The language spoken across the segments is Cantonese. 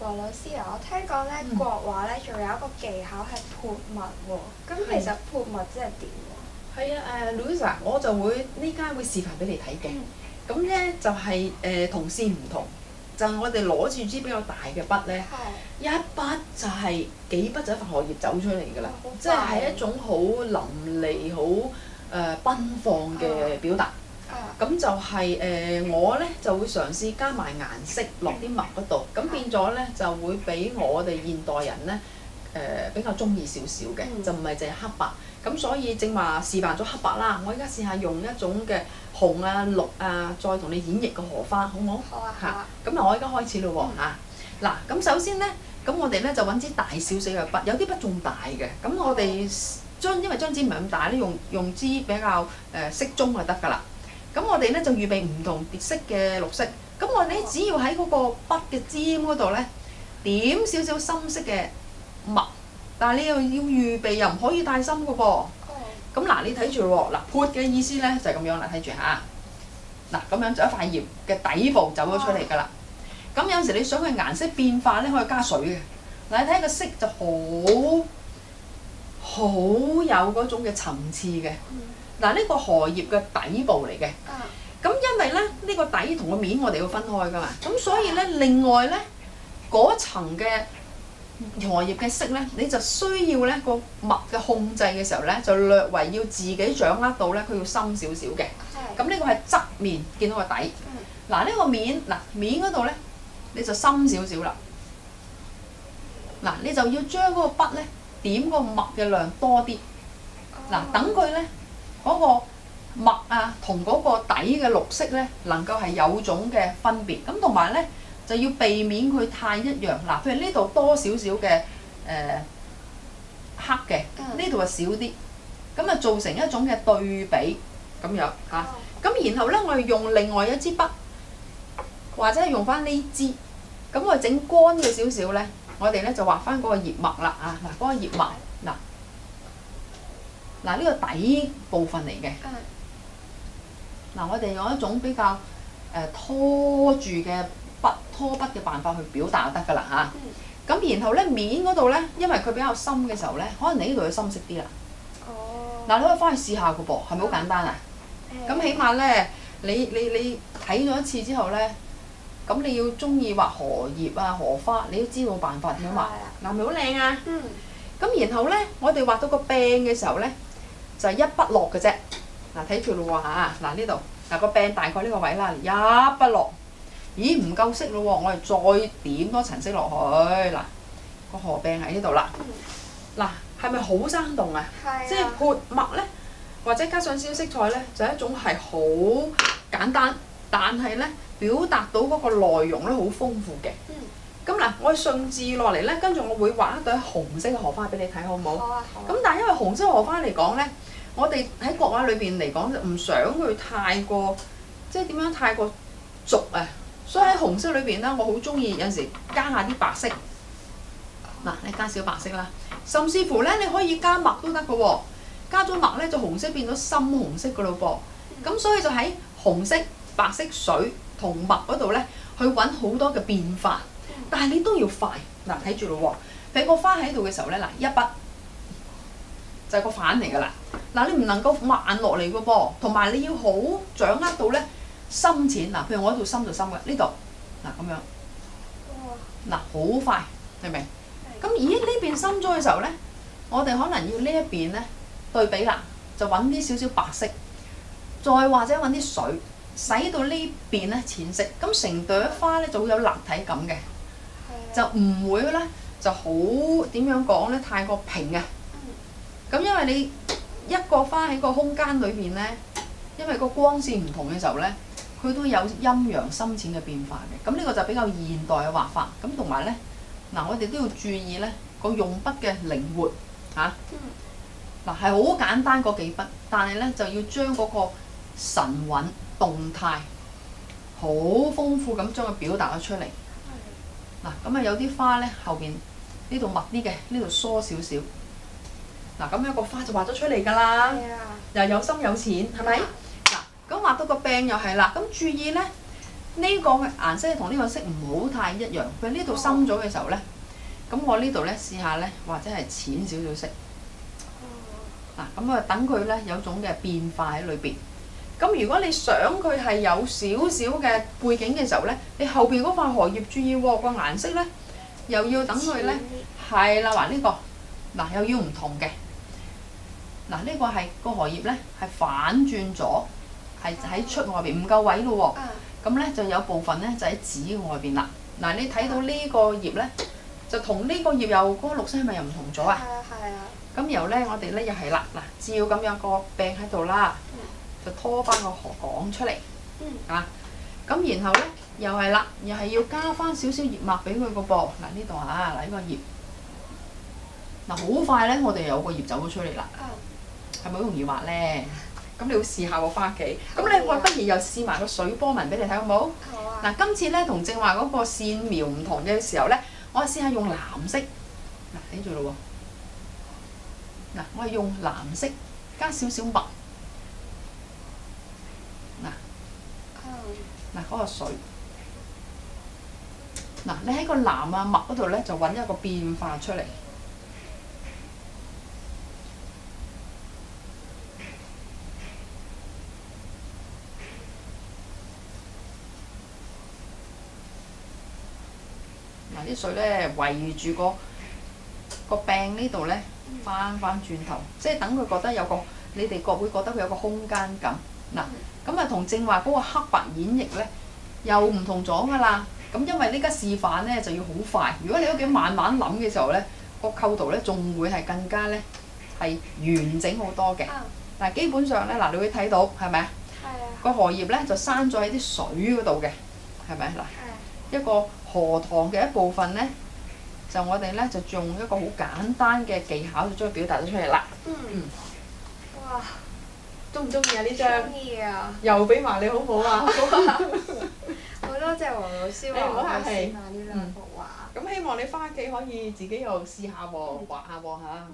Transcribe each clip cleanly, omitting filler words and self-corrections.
黃老師啊，我聽講咧國畫咧仲有一個技巧係潑墨喎。咁其實潑墨即係點喎？係啊，Louisa，我就會呢家會示範俾你睇嘅。咁咧就係同線唔同，就我哋攞住支比較大嘅筆咧，一筆就係幾筆就一塊荷葉走出嚟㗎啦，即係一種好淋漓、好奔放嘅表達。咁就係我咧就會嘗試加埋顏色落啲墨嗰度，咁變咗咧就會俾我哋現代人咧比較中意少少嘅，就唔係淨係黑白。咁所以正話示範咗黑白啦，我而家試下用一種嘅紅啊、綠啊，再同你演繹個荷花，好唔好？好啊。嚇，咁我而家開始咯喎嚇。嗱，咁首先咧，咁我哋咧就揾支大少少嘅筆，有啲筆仲大嘅，咁我哋因為張紙唔係咁大咧，用支比較適中就得㗎啦。咁我哋咧就預備唔同色嘅綠色，咁我哋只要喺嗰個筆嘅尖嗰度咧點少少深色嘅墨，但係你又要預備又唔可以太深嘅噃。咁嗱，你睇住喎，嗱潑嘅意思咧就係咁樣啦，睇住嚇。嗱，咁樣就一塊葉嘅底部走咗出嚟㗎啦。咁有時你想佢顏色變化咧，可以加水嘅。嗱，你睇個色就好有嗰種嘅層次嘅。嗱，呢個荷葉嘅底部嚟嘅，咁因為咧呢個底同個面我哋要分開㗎嘛，咁所以咧另外咧嗰層嘅荷葉嘅色咧，你就需要咧個墨嘅控制嘅時候咧，就略為要自己掌握到咧，佢要深少少嘅。咁呢個係側面見到個底。嗱，呢個面面嗰度咧，你就深少少啦。嗱，你就要將嗰個筆咧點個墨嘅量多啲。嗱，等佢咧。嗰個墨啊，同嗰個底嘅綠色咧，能夠係有種嘅分別。咁同埋咧，就要避免佢太一樣。嗱，譬如呢度多少少嘅黑嘅，呢度就少啲，咁啊造成一種嘅對比咁樣嚇。咁然後咧，我哋用另外一支筆，或者係用翻呢支，咁我整乾嘅少少咧，我哋咧就畫翻嗰個葉脈啦啊！嗱，嗰個葉脈嗱。嗱，呢個底部分嚟嘅。嗱，我哋用一種比較拖住嘅拖筆嘅辦法去表達就得㗎啦嚇。咁然後咧面嗰度咧，因為佢比較深嘅時候咧，可能你呢度要深色啲啦。嗱，你可以翻去試下㗎噃，係咪好簡單啊？咁起碼咧，你睇咗一次之後咧，咁你要中意畫荷葉啊、荷花，你都知道辦法點樣畫。嗱，係咪好靚啊？咁然後咧，我哋畫到個柄嘅時候咧，就係一筆落嘅啫。嗱，睇住咯喎嚇，嗱呢度嗱個柄大概呢個位啦，一筆落。咦，唔夠色咯喎，我哋再點多層色落去。嗱，個荷柄喺呢度啦。嗱，係咪好生動啊？即係潑墨咧，或者加上少少色彩咧，就係一種係好簡單，但係咧表達到嗰個內容咧好豐富嘅。咁嗱，我順治落嚟咧，跟住我會畫一朵紅色嘅荷花俾你睇，好唔好？好啊。咁但係因為紅色荷花嚟講咧，我哋喺國畫裏邊嚟講就唔想佢太過，即係點樣太過俗啊，所以喺紅色裏邊咧，我好中意有陣時加下啲白色。嗱，你加少白色啦，甚至乎咧你可以加墨都得嘅喎，加咗墨咧就紅色變咗深紅色嘅咯噃。咁所以就喺紅色、白色、水同墨嗰度咧，去揾好多嘅變化。但係你都要快，嗱睇住咯喎，譬如個花喺度嘅時候咧，嗱一筆就係個反嚟㗎啦。嗱你唔能夠慢落嚟嘅噃，同埋你要好掌握到咧深淺。嗱譬如我呢度深就深嘅，呢度嗱咁樣，嗱好快，明唔明？咁咦呢邊深咗嘅時候咧，我哋可能要呢一邊咧對比啦，就揾啲少少白色，再或者揾啲水，使到呢邊咧淺色，咁成朵花咧就會有立體感嘅。就唔會咧，就好點樣講咧，太過平啊。咁因為你一個花喺個空間裏邊咧，因為個光線唔同嘅時候咧，佢都有陰陽深淺嘅變化嘅。咁呢個就比較現代嘅畫法。咁同埋咧，嗱我哋都要注意咧個用筆嘅靈活嚇。嗱係好簡單嗰幾筆，但係咧就要將嗰個神韻動態好豐富咁將佢表達咗出嚟。嗱，咁啊有啲花咧後邊呢度密啲嘅，呢度疏少少。嗱，咁樣個花就畫咗出嚟㗎啦，又有深有淺，係咪？嗱，咁畫到個柄又係啦。咁注意咧，呢個顏色同呢個色唔好太一樣。佢呢度深咗嘅時候咧，咁我呢度咧試下咧，或者係淺少少色。嗱，咁啊等佢咧有種嘅變化喺裏邊。咁如果你想佢係有少少嘅背景嘅時候咧，你後邊嗰塊荷葉注意喎，個顏色咧又要等佢咧，係啦，嗱呢個嗱又要唔同嘅。嗱呢個係個荷葉咧係反轉咗，係喺出外邊唔夠位咯喎。咁咧就有部分咧就喺紙外邊啦。嗱你睇到呢個葉咧，就同呢個葉又嗰個綠色係咪又唔同咗啊？係啊。咁然後咧，我哋咧又係啦，嗱照咁樣個柄喺度啦，就拖翻個荷講出嚟，啊，咁然後咧又係啦，又係要加翻少少葉脈俾佢個噃。嗱呢度啊，嗱呢個葉，嗱好快咧，我哋有個葉走咗出嚟啦，係咪好容易畫咧？咁你要試下喎返屋企，咁你我不如又試埋個水波紋俾你睇好唔好？好啊。嗱今次咧同正話嗰個線描唔同嘅時候咧，我試下用藍色，嗱睇住咯喎。嗱，我係用藍色加少少墨，嗱嗰個水，嗱你喺個藍啊墨嗰度咧就揾一個變化出嚟。嗱啲水咧圍住個柄呢度咧。翻轉頭，即係等佢覺得有個，你哋會覺得佢有個空間感。嗱，咁啊同正話嗰個黑白演繹咧，又唔同咗㗎啦。咁因為呢家示範咧就要好快，如果你屋企慢慢諗嘅時候咧，個構圖咧仲會係更加咧係完整好多嘅。嗱，基本上咧嗱，你會睇到係咪啊？係啊。個荷葉咧就生咗喺啲水嗰度嘅，係咪嗱？一個荷塘嘅一部分咧。就我哋咧就用一個好簡單嘅技巧就將佢表達咗出嚟啦。哇！中唔中意啊呢張？中意啊！又俾埋你好唔好啊？好多謝黃老師話我去試下呢兩幅畫。咁希望你翻屋企可以自己又試下喎，畫下喎嚇。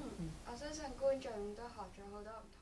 我相信觀眾都學咗好多唔同。